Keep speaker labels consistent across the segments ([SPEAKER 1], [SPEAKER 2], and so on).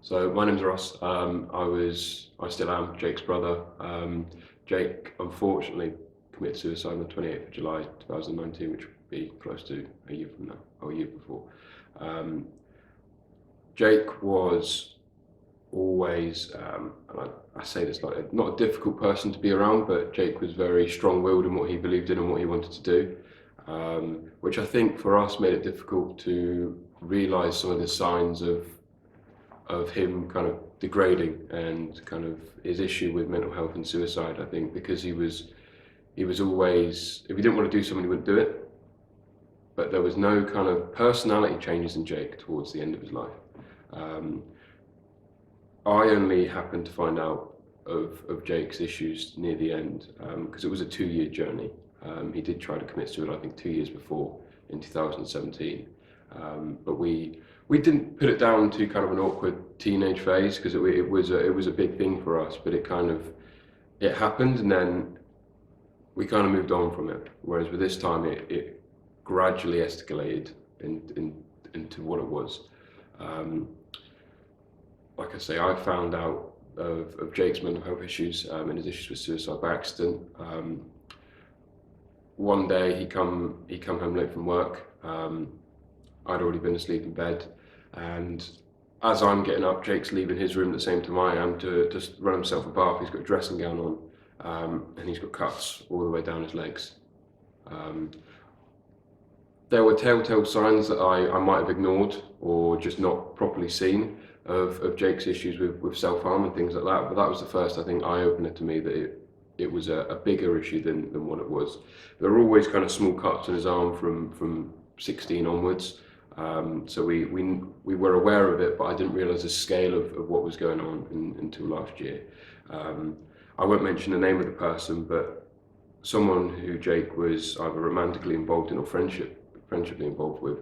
[SPEAKER 1] So my name's Ross. I still am Jake's brother. Jake unfortunately committed suicide on the 28th of July 2019, which would be close to a year from now, or a year before. Jake was always, and I say this like not a difficult person to be around, but Jake was very strong-willed in what he believed in and what he wanted to do, which I think for us made it difficult to realise some of the signs of him kind of degrading and kind of his issue with mental health and suicide. I think because he was always, if he didn't want to do something, he wouldn't do it. But there was no kind of personality changes in Jake towards the end of his life. I only happened to find out of Jake's issues near the end because it was a 2-year journey. He did try to commit suicide, I think, 2 years before in 2017. But we didn't put it down to kind of an awkward teenage phase because it was a big thing for us. But it happened, and then we kind of moved on from it. Whereas with this time, it gradually escalated into what it was. Like I say, I found out of Jake's mental health issues and his issues with suicide by accident. One day he come home late from work. I'd already been asleep in bed, and as I'm getting up, Jake's leaving his room at the same time I am to just run himself a bath. He's got a dressing gown on, and he's got cuts all the way down his legs. There were telltale signs that I might have ignored or just not properly seen of Jake's issues with self-harm and things like that, but that was the first, I think, eye-opener to me that it was a bigger issue than what it was. There were always kind of small cuts on his arm from 16 onwards, so we were aware of it, but I didn't realise the scale of what was going on until last year. I won't mention the name of the person, but someone who Jake was either romantically involved in or friendshiply involved with.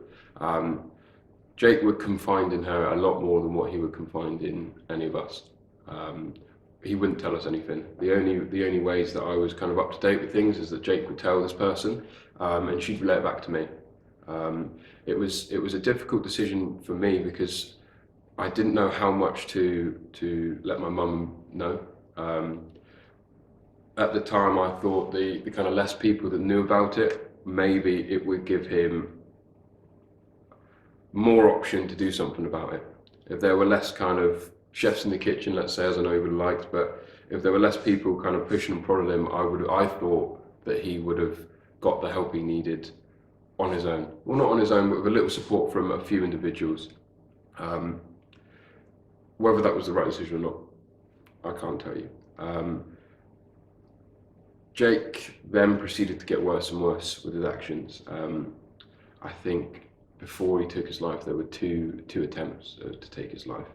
[SPEAKER 1] Jake would confide in her a lot more than what he would confide in any of us. He wouldn't tell us anything. The only ways that I was kind of up to date with things is that Jake would tell this person, and she'd relay it back to me. It was a difficult decision for me because I didn't know how much to let my mum know. At the time, I thought the kind of less people that knew about it, maybe it would give him more option to do something about it. If there were less kind of chefs in the kitchen, let's say, as I know he would have liked, but if there were less people kind of pushing and prodding him, I thought that he would have got the help he needed on his own. Well, not on his own, but with a little support from a few individuals. Whether that was the right decision or not, I can't tell you. Jake then proceeded to get worse and worse with his actions. I think before he took his life, there were two attempts to take his life.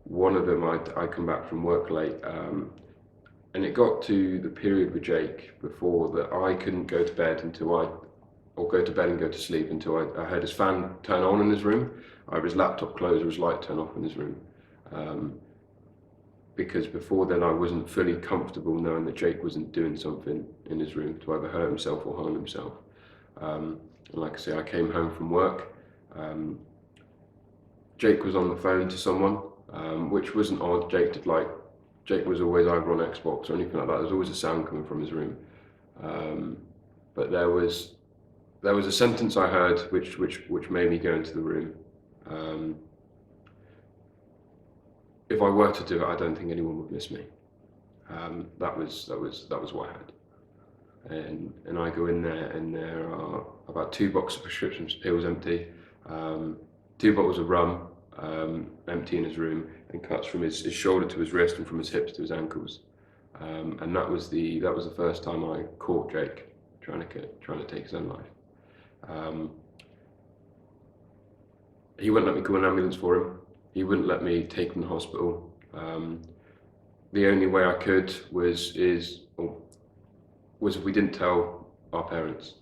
[SPEAKER 1] One of them, I'd come back from work late, and it got to the period with Jake before that I couldn't go to bed or go to bed and go to sleep until I heard his fan turn on in his room, either his laptop close or his light turn off in his room. Because before then I wasn't fully comfortable knowing that Jake wasn't doing something in his room to either hurt himself or harm himself. And like I say, I came home from work. Jake was on the phone to someone, which wasn't odd. Jake was always either on Xbox or anything like that. There was always a sound coming from his room. But there was a sentence I heard which made me go into the room. If I were to do it, I don't think anyone would miss me. That was what I had. And I go in there, and there are about 2 boxes of prescription pills empty, 2 bottles of rum empty in his room, and cuts from his shoulder to his wrist and from his hips to his ankles. And that was the first time I caught Jake trying to take his own life. He wouldn't let me call an ambulance for him. He wouldn't let me take him to the hospital. The only way I could was if we didn't tell our parents.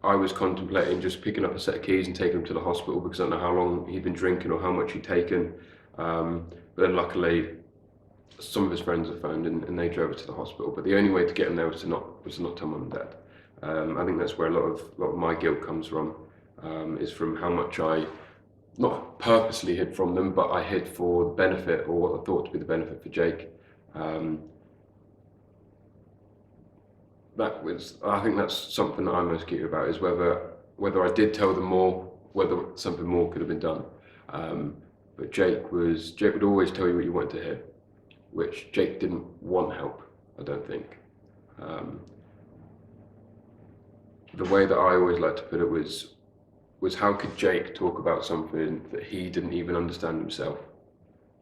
[SPEAKER 1] I was contemplating just picking up a set of keys and taking him to the hospital because I don't know how long he'd been drinking or how much he'd taken. But then luckily, some of his friends had phoned and they drove us to the hospital. But the only way to get him there was to not tell mum and dad. I think that's where a lot of my guilt comes from, is from how much I not purposely hid from them, but I hid for the benefit, or what I thought to be the benefit for Jake. I think that's something that I'm most curious about, is whether I did tell them more, whether something more could have been done. But Jake would always tell you what you wanted to hear, which Jake didn't want help, I don't think. The way that I always like to put it was how could Jake talk about something that he didn't even understand himself?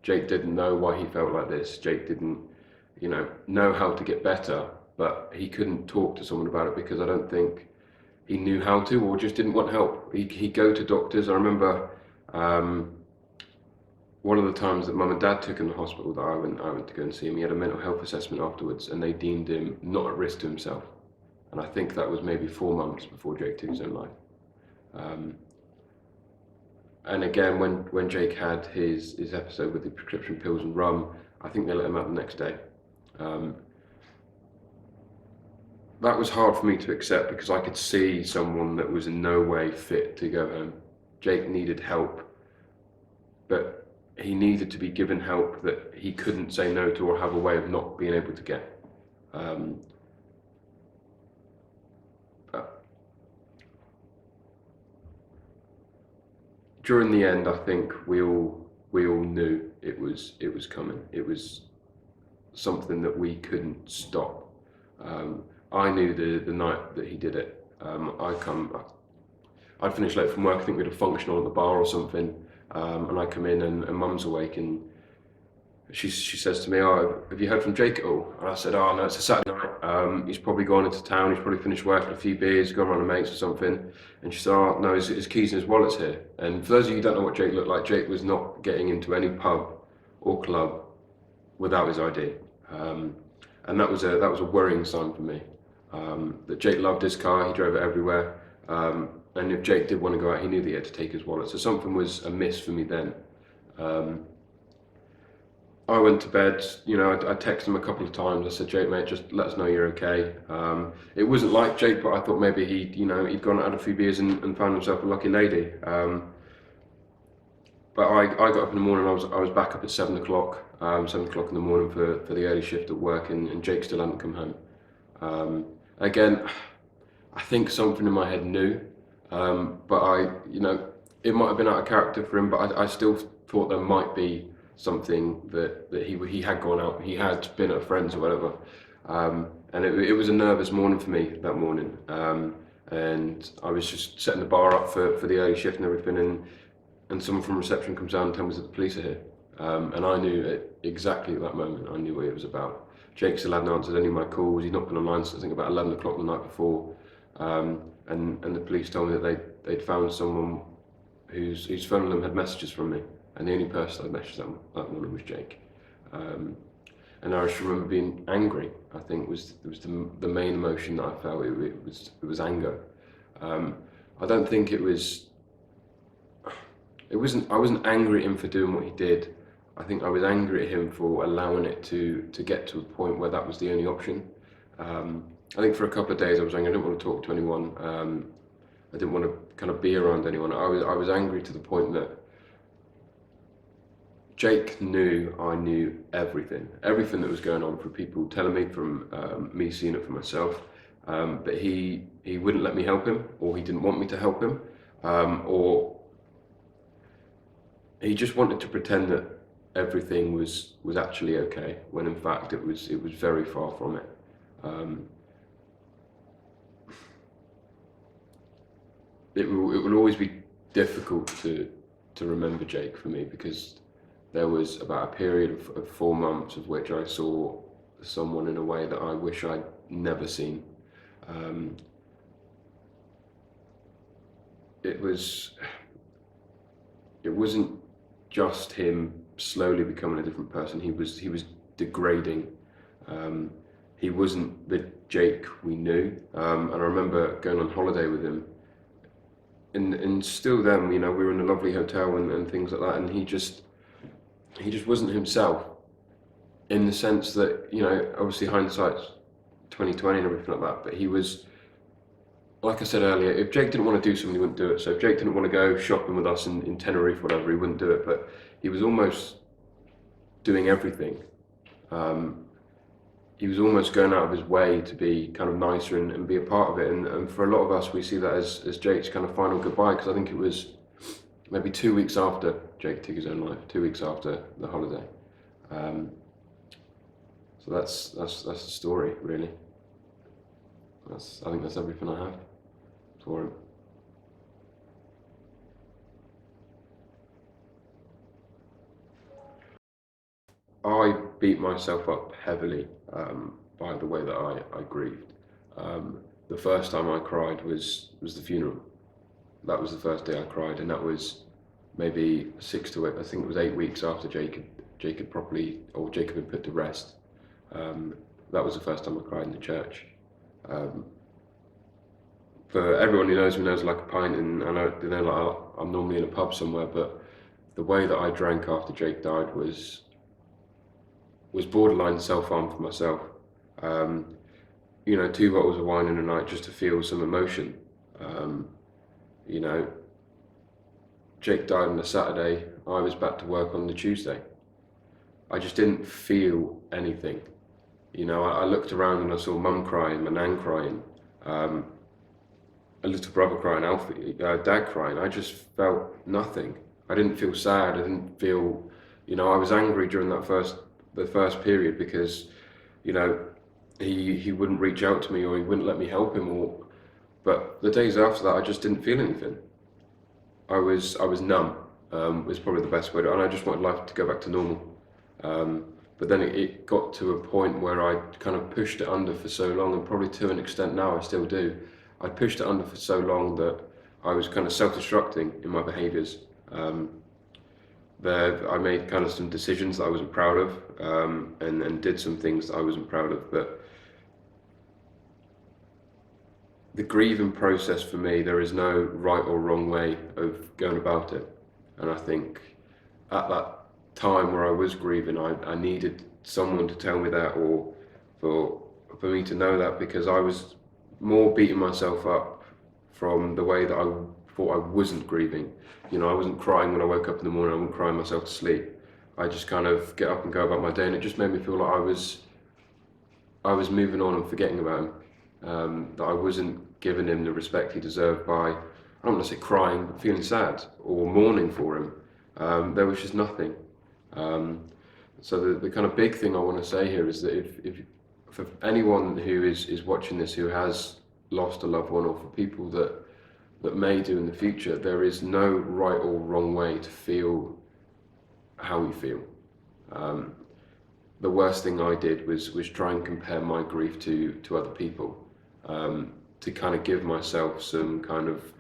[SPEAKER 1] Jake didn't know why he felt like this. Jake didn't, know how to get better, but he couldn't talk to someone about it because I don't think he knew how to, or just didn't want help. He'd go to doctors. I remember one of the times that Mum and Dad took him to the hospital that I went to go and see him, he had a mental health assessment afterwards, and they deemed him not at risk to himself. And I think that was maybe 4 months before Jake took his own life. And again, when Jake had his episode with the prescription pills and rum, I think they let him out the next day. That was hard for me to accept because I could see someone that was in no way fit to go home. Jake needed help, but he needed to be given help that he couldn't say no to or have a way of not being able to get. During the end, I think we all knew it was coming. It was something that we couldn't stop. I knew the night that he did it. I'd finished late from work. I think we had a function on at the bar or something, and I come in and Mum's awake, and she says to me, "Oh, have you heard from Jake at all?" And I said, "Oh no, it's a Saturday night. He's probably gone into town. He's probably finished work, had a few beers, gone around with mates or something." And she said, "Oh no, his keys and his wallet's here." And for those of you who don't know what Jake looked like, Jake was not getting into any pub or club without his ID, and that was a worrying sign for me. That Jake loved his car, he drove it everywhere, and if Jake did want to go out, he knew that he had to take his wallet. So something was amiss for me then. I went to bed, I texted him a couple of times. I said, "Jake, mate, just let us know you're okay." It wasn't like Jake, but I thought maybe he'd gone out, had a few beers and found himself a lucky lady. But I got up in the morning, I was back up at 7 o'clock, 7 o'clock in the morning for the early shift at work, and Jake still hadn't come home. Again, I think something in my head knew, but it might have been out of character for him, but I still thought there might be something that he had gone out, he had been at a friend's or whatever, and it was a nervous morning for me that morning, and I was just setting the bar up for the early shift and everything, and someone from reception comes down and tells me that the police are here, and I knew it exactly at that moment. I knew what it was about. Jake still hadn't answered any of my calls. He'd not been online since I think about 11 o'clock the night before, and the police told me that they'd found someone whose phone number had messages from me. And the only person I messaged that morning was Jake. And I just remember being angry. I think was the main emotion that I felt. It was anger. I don't think it wasn't. I wasn't angry at him for doing what he did. I think I was angry at him for allowing it to get to a point where that was the only option. I think for a couple of days I was angry. I didn't want to talk to anyone. I didn't want to kind of be around anyone. I was angry to the point that Jake knew I knew everything that was going on, from people telling me, from me seeing it for myself. But he wouldn't let me help him, or he didn't want me to help him, or he just wanted to pretend that everything was actually okay, when in fact it was very far from it. It will always be difficult to remember Jake for me, because there was about a period of 4 months of which I saw someone in a way that I wish I'd never seen. It wasn't just him slowly becoming a different person. He was degrading. He wasn't the Jake we knew. And I remember going on holiday with him, and still then, we were in a lovely hotel and things like that, and he just wasn't himself, in the sense that, obviously hindsight's 20/20 and everything like that, but he was like I said earlier, if Jake didn't want to do something, he wouldn't do it. So if Jake didn't want to go shopping with us in Tenerife, whatever, he wouldn't do it. But he was almost doing everything. He was almost going out of his way to be kind of nicer and be a part of it. And for a lot of us, we see that as Jake's kind of final goodbye, because I think it was maybe 2 weeks after Jake took his own life, 2 weeks after the holiday. So that's the story, really. I think that's everything I have for him. I beat myself up heavily by the way that I grieved. The first time I cried was the funeral. That was the first day I cried, and that was maybe 6 to 8. I think it was 8 weeks after Jake had been put to rest. That was the first time I cried in the church. For everyone who knows me knows like a pint, and I know, like I'm normally in a pub somewhere, but the way that I drank after Jake died was borderline self-harm for myself. 2 bottles of wine in a night just to feel some emotion. Jake died on a Saturday. I was back to work on the Tuesday. I just didn't feel anything. I looked around and I saw Mum crying, my nan crying, a little brother crying, Alfie, Dad crying. I just felt nothing. I didn't feel sad. I didn't feel, I was angry during the first period because, he wouldn't reach out to me or he wouldn't let me help him. But the days after that, I just didn't feel anything. I was numb. Was probably the best way and I just wanted life to go back to normal. But then it got to a point where I kind of pushed it under for so long, and probably to an extent now I still do. I pushed it under for so long that I was kind of self-destructing in my behaviours. I made kind of some decisions that I wasn't proud of, and did some things that I wasn't proud of. But the grieving process for me, there is no right or wrong way of going about it. And I think at that time where I was grieving, I needed someone to tell me that, or for me to know that, because I was more beating myself up from the way that I thought I wasn't grieving. I wasn't crying when I woke up in the morning. I wasn't crying myself to sleep. I just kind of get up and go about my day, and it just made me feel like I was moving on and forgetting about him. That I wasn't giving him the respect he deserved by, I don't want to say crying, but feeling sad or mourning for him. There was just nothing. So the kind of big thing I want to say here is that if for anyone who is watching this who has lost a loved one, or for people that may do in the future, there is no right or wrong way to feel how we feel. The worst thing I did was try and compare my grief to other people, to kind of give myself some kind of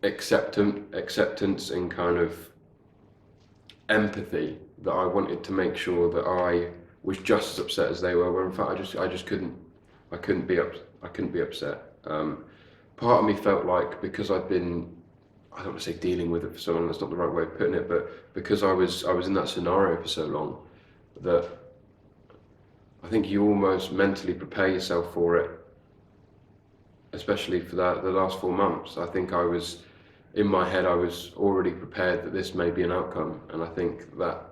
[SPEAKER 1] acceptance and kind of empathy, that I wanted to make sure that I was just as upset as they were, where in fact I just couldn't be upset. Part of me felt like, because I'd been, I don't want to say dealing with it for so long, that's not the right way of putting it, but because I was in that scenario for so long, that I think you almost mentally prepare yourself for it, especially for the last 4 months. I think in my head I was already prepared that this may be an outcome, and I think that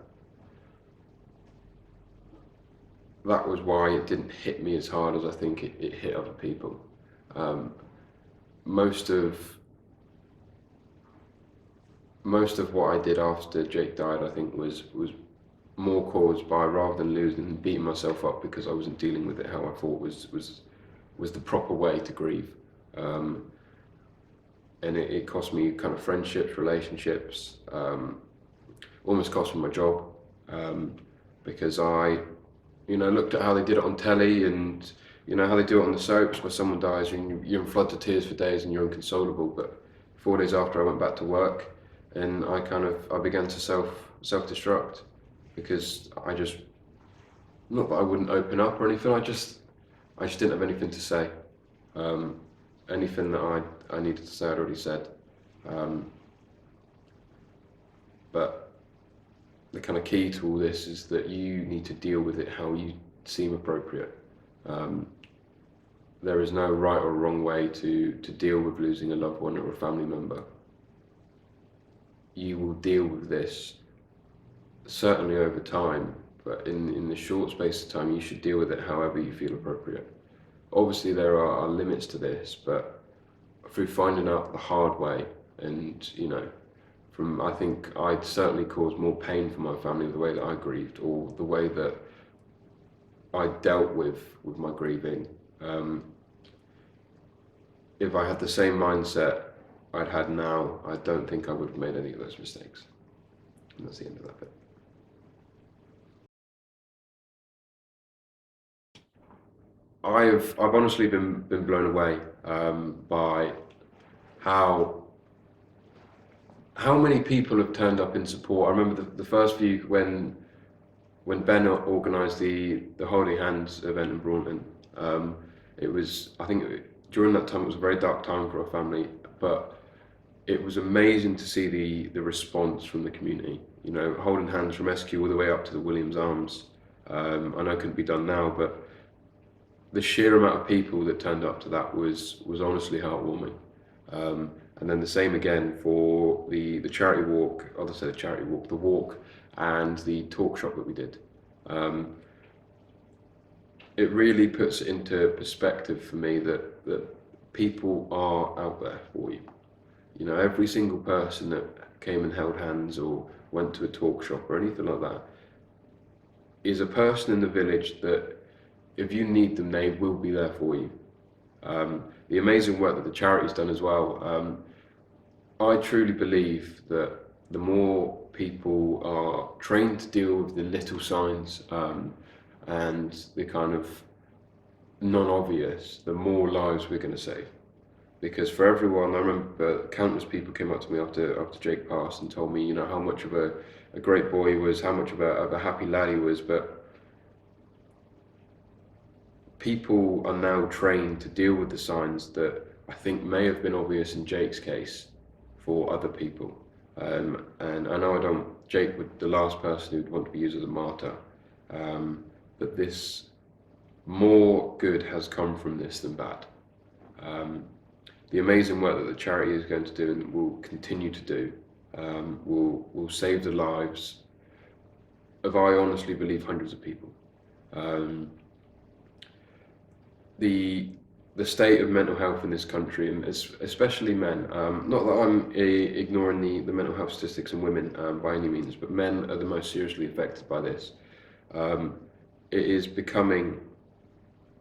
[SPEAKER 1] was why it didn't hit me as hard as I think it hit other people. Most of what I did after Jake died, I think, was more caused by, rather than losing and beating myself up because I wasn't dealing with it how I thought was the proper way to grieve. And it cost me kind of friendships, relationships, almost cost me my job, because I looked at how they did it on telly, and how they do it on the soaps, where someone dies and you're in floods of tears for days and you're inconsolable. But 4 days after, I went back to work, and I began to self-destruct, because not that I wouldn't open up or anything, I just didn't have anything to say. Anything that I needed to say, I'd already said. But the kind of key to all this is that you need to deal with it how you seem appropriate. there is no right or wrong way to deal with losing a loved one or a family member. You will deal with this certainly over time, but in the short space of time, you should deal with it however you feel appropriate. Obviously, there are limits to this, but through finding out the hard way, and I think I'd certainly caused more pain for my family the way that I grieved, or the way that I dealt with my grieving. If I had the same mindset I'd had now, I don't think I would have made any of those mistakes. And that's the end of that bit. I've honestly been blown away by how many people have turned up in support. I remember the first few when Ben organised the Holding Hands event in Braunton. It was, I think, during that time it was a very dark time for our family, but it was amazing to see the response from the community. Holding hands from SQ all the way up to the Williams Arms. I know it couldn't be done now, but the sheer amount of people that turned up to that was honestly heartwarming. And then the same again for the charity walk, the walk and the talk shop that we did. It really puts it into perspective for me that people are out there for you. Every single person that came and held hands or went to a talk shop or anything like that is a person in the village that if you need them, they will be there for you. The amazing work that the charity's done as well. I truly believe that the more people are trained to deal with the little signs and the kind of non-obvious, the more lives we're going to save. Because for everyone, I remember countless people came up to me after Jake passed and told me, how much of a great boy he was, how much of a happy lad he was, but people are now trained to deal with the signs that I think may have been obvious in Jake's case for other people. And I know Jake was the last person who'd want to be used as a martyr, but this, more good has come from this than bad. The amazing work that the charity is going to do and will continue to do will save the lives of, I honestly believe, hundreds of people. The state of mental health in this country, and especially men, not that I'm ignoring the mental health statistics in women by any means, but men are the most seriously affected by this. It is becoming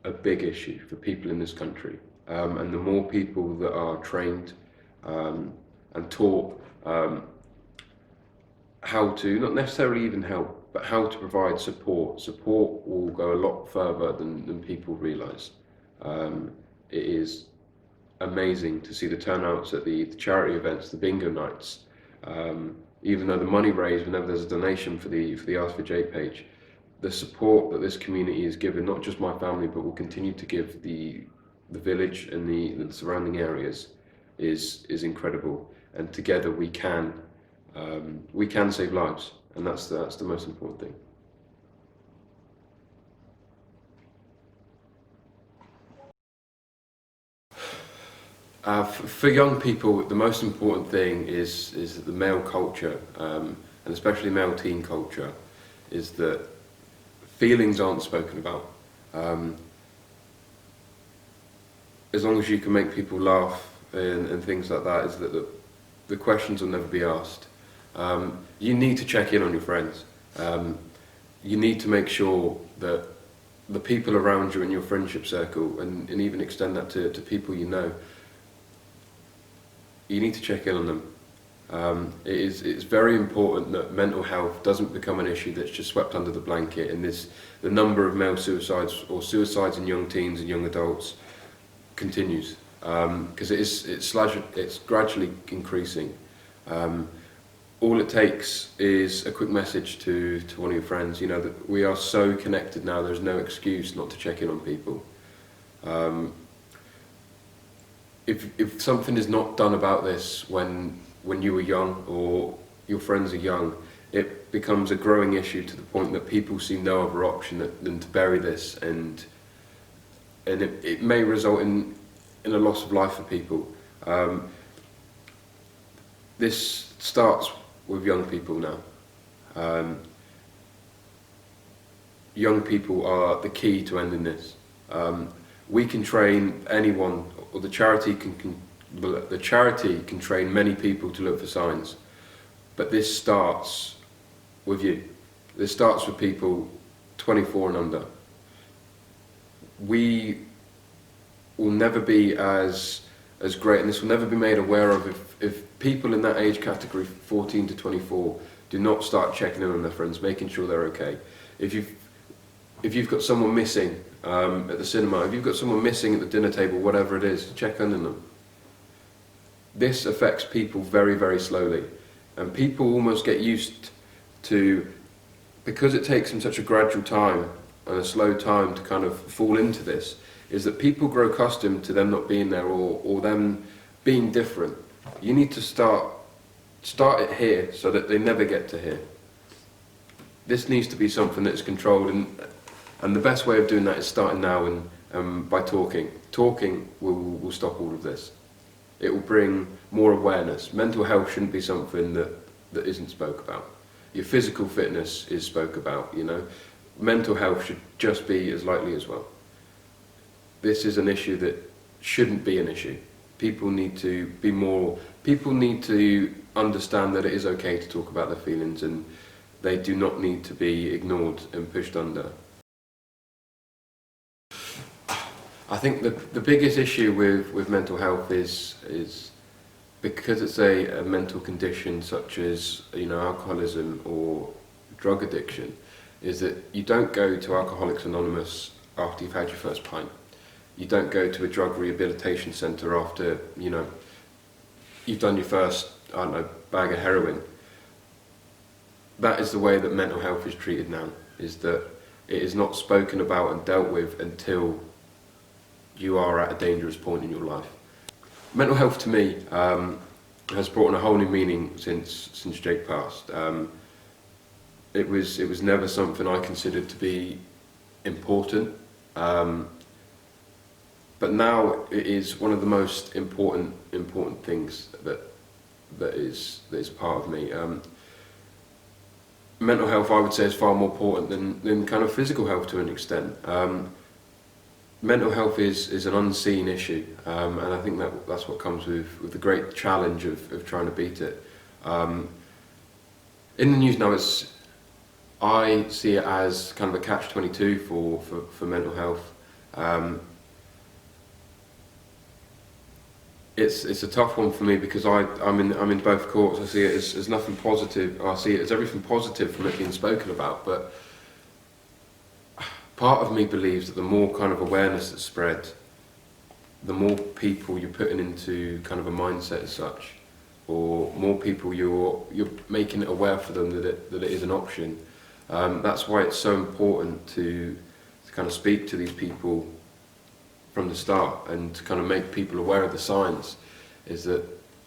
[SPEAKER 1] a big issue for people in this country, and the more people that are trained and taught how to, not necessarily even help, but how to provide support will go a lot further than people realise. It is amazing to see the turnouts at the charity events, the bingo nights. Even though the money raised whenever there's a donation for the Ask for Jake page, the support that this community is given, not just my family, but will continue to give the village and the surrounding areas, is incredible. And together we can save lives, and that's the most important thing. For young people, the most important thing is the male culture, and especially male teen culture, is that feelings aren't spoken about. As long as you can make people laugh and things like that, is that the questions will never be asked. You need to check in on your friends. You need to make sure that the people around you in your friendship circle, and even extend that to people you know, you need to check in on them. It's very important that mental health doesn't become an issue that's just swept under the blanket, and the number of male suicides or suicides in young teens and young adults continues, because it's gradually increasing. All it takes is a quick message to one of your friends, that we are so connected now, there's no excuse not to check in on people. If something is not done about this when you were young or your friends are young, it becomes a growing issue to the point that people see no other option than to bury this and and it may result in a loss of life for people. This starts with young people now. Young people are the key to ending this. We can train anyone, or the charity can train many people to look for signs, but this starts with you. This starts with people 24 and under. We will never be as great, and this will never be made aware of if people in that age category, 14 to 24, do not start checking in on their friends, making sure they're okay. If you've got someone missing at the cinema, if you've got someone missing at the dinner table, whatever it is, check on them. This affects people very, very slowly, and people almost get used to, because it takes them such a gradual time and a slow time to kind of fall into this, is that people grow accustomed to them not being there, or them being different. You need to start it here so that they never get to here. This needs to be something that's controlled, and the best way of doing that is starting now, and by talking. Talking will stop all of this. It will bring more awareness. Mental health shouldn't be something that isn't spoke about. Your physical fitness is spoke about, you know. Mental health should just be as lightly as well. This is an issue that shouldn't be an issue. People need to understand that it is okay to talk about their feelings, and they do not need to be ignored and pushed under. I think the biggest issue with mental health is because it's a mental condition such as, you know, alcoholism or drug addiction, is that you don't go to Alcoholics Anonymous after you've had your first pint. You don't go to a drug rehabilitation centre after, you know, you've done your first, I don't know, bag of heroin. That is the way that mental health is treated now, is that it is not spoken about and dealt with until you are at a dangerous point in your life. Mental health to me has brought on a whole new meaning since Jake passed. It was never something I considered to be important, but now it is one of the most important things that is part of me. Mental health, I would say, is far more important than kind of physical health to an extent. Mental health is an unseen issue, and I think that's what comes with the great challenge of trying to beat it. In the news now, I see it as kind of a catch-22 for mental health. It's a tough one for me because I'm in both courts. I see it as nothing positive. I see it as everything positive from it being spoken about, but part of me believes that the more kind of awareness that's spread, the more people you're putting into kind of a mindset as such, or more people you're making it aware for them that it is an option. That's why it's so important to kind of speak to these people from the start and to kind of make people aware of the signs. Is that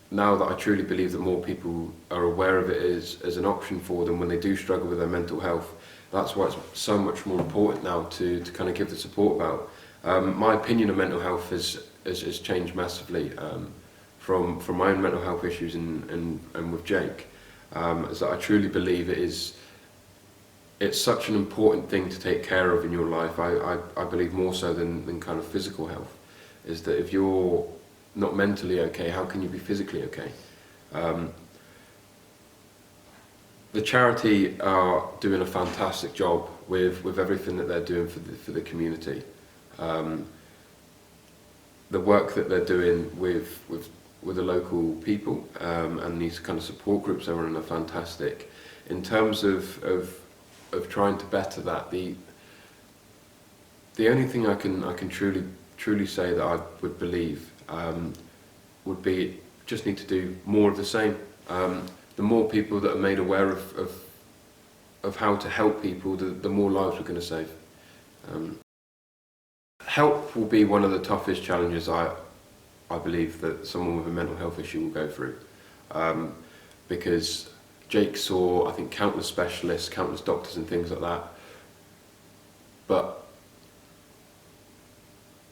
[SPEAKER 1] now that I truly believe that more people are aware of it as an option for them when they do struggle with their mental health, that's why it's so much more important now to kind of give the support about. My opinion of mental health has changed massively from my own mental health issues and with Jake. Is that I truly believe it's such an important thing to take care of in your life. I believe more so than kind of physical health. Is that if you're not mentally okay, how can you be physically okay? The charity are doing a fantastic job with everything that they're doing for the community. The work that they're doing with the local people and these kind of support groups they're running are fantastic. In terms of trying to better that, the only thing I can truly say that I would believe would be just need to do more of the same. The more people that are made aware of how to help people, the more lives we're going to save. Help will be one of the toughest challenges I believe that someone with a mental health issue will go through, because Jake saw, I think, countless specialists, countless doctors and things like that, but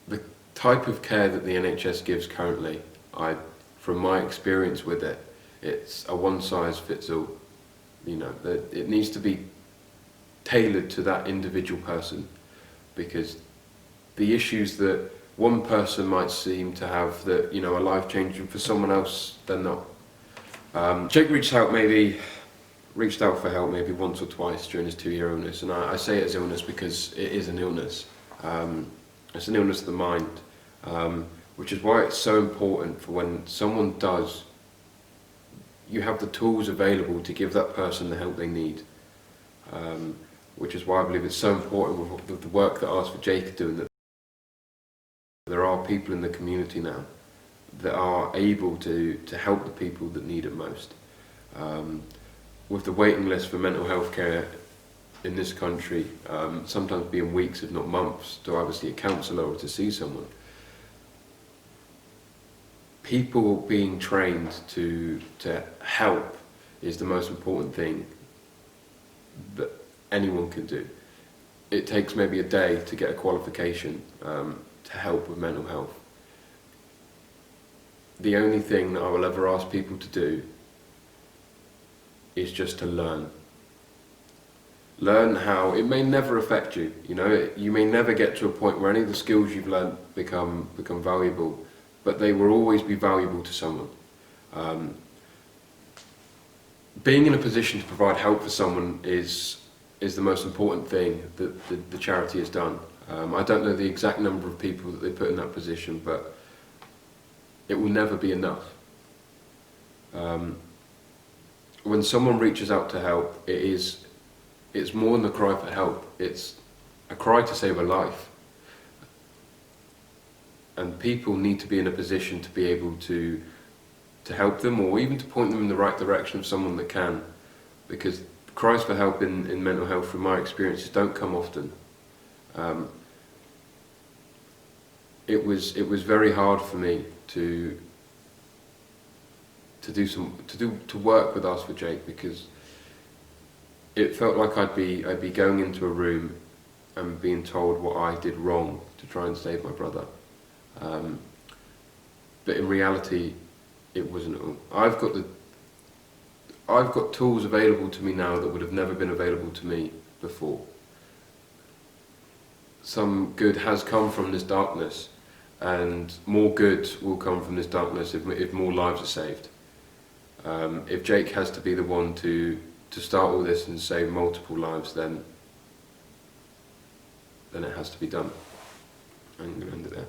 [SPEAKER 1] the type of care that the NHS gives currently, from my experience with it, it's a one-size-fits-all. You know, that it needs to be tailored to that individual person, because the issues that one person might seem to have that, you know, are life-changing, for someone else they're not. Jake reached out for help maybe once or twice during his 2-year illness, and I say it's illness because it is an illness. It's an illness of the mind, which is why it's so important for when someone does, you have the tools available to give that person the help they need. Which is why I believe it's so important with the work that Ask for Jake are doing, that there are people in the community now that are able to help the people that need it most. With the waiting list for mental health care in this country, sometimes being weeks if not months to either see a counsellor or to see someone, people being trained to help is the most important thing that anyone can do. It takes maybe a day to get a qualification to help with mental health. The only thing that I will ever ask people to do is just to learn. Learn how, it may never affect you, you know, you may never get to a point where any of the skills you've learned become valuable, but they will always be valuable to someone. Being in a position to provide help for someone is the most important thing that the charity has done. I don't know the exact number of people that they put in that position, but it will never be enough. When someone reaches out to help, it's more than a cry for help, it's a cry to save a life. And people need to be in a position to be able to help them, or even to point them in the right direction of someone that can, because cries for help in mental health, from my experiences, don't come often. It was very hard for me to work with Ask for Jake, because it felt like I'd be going into a room and being told what I did wrong to try and save my brother. But in reality, it wasn't. I've got tools available to me now that would have never been available to me before. Some good has come from this darkness, and more good will come from this darkness if more lives are saved. If Jake has to be the one to start all this and save multiple lives, then it has to be done. I'm going to end it there.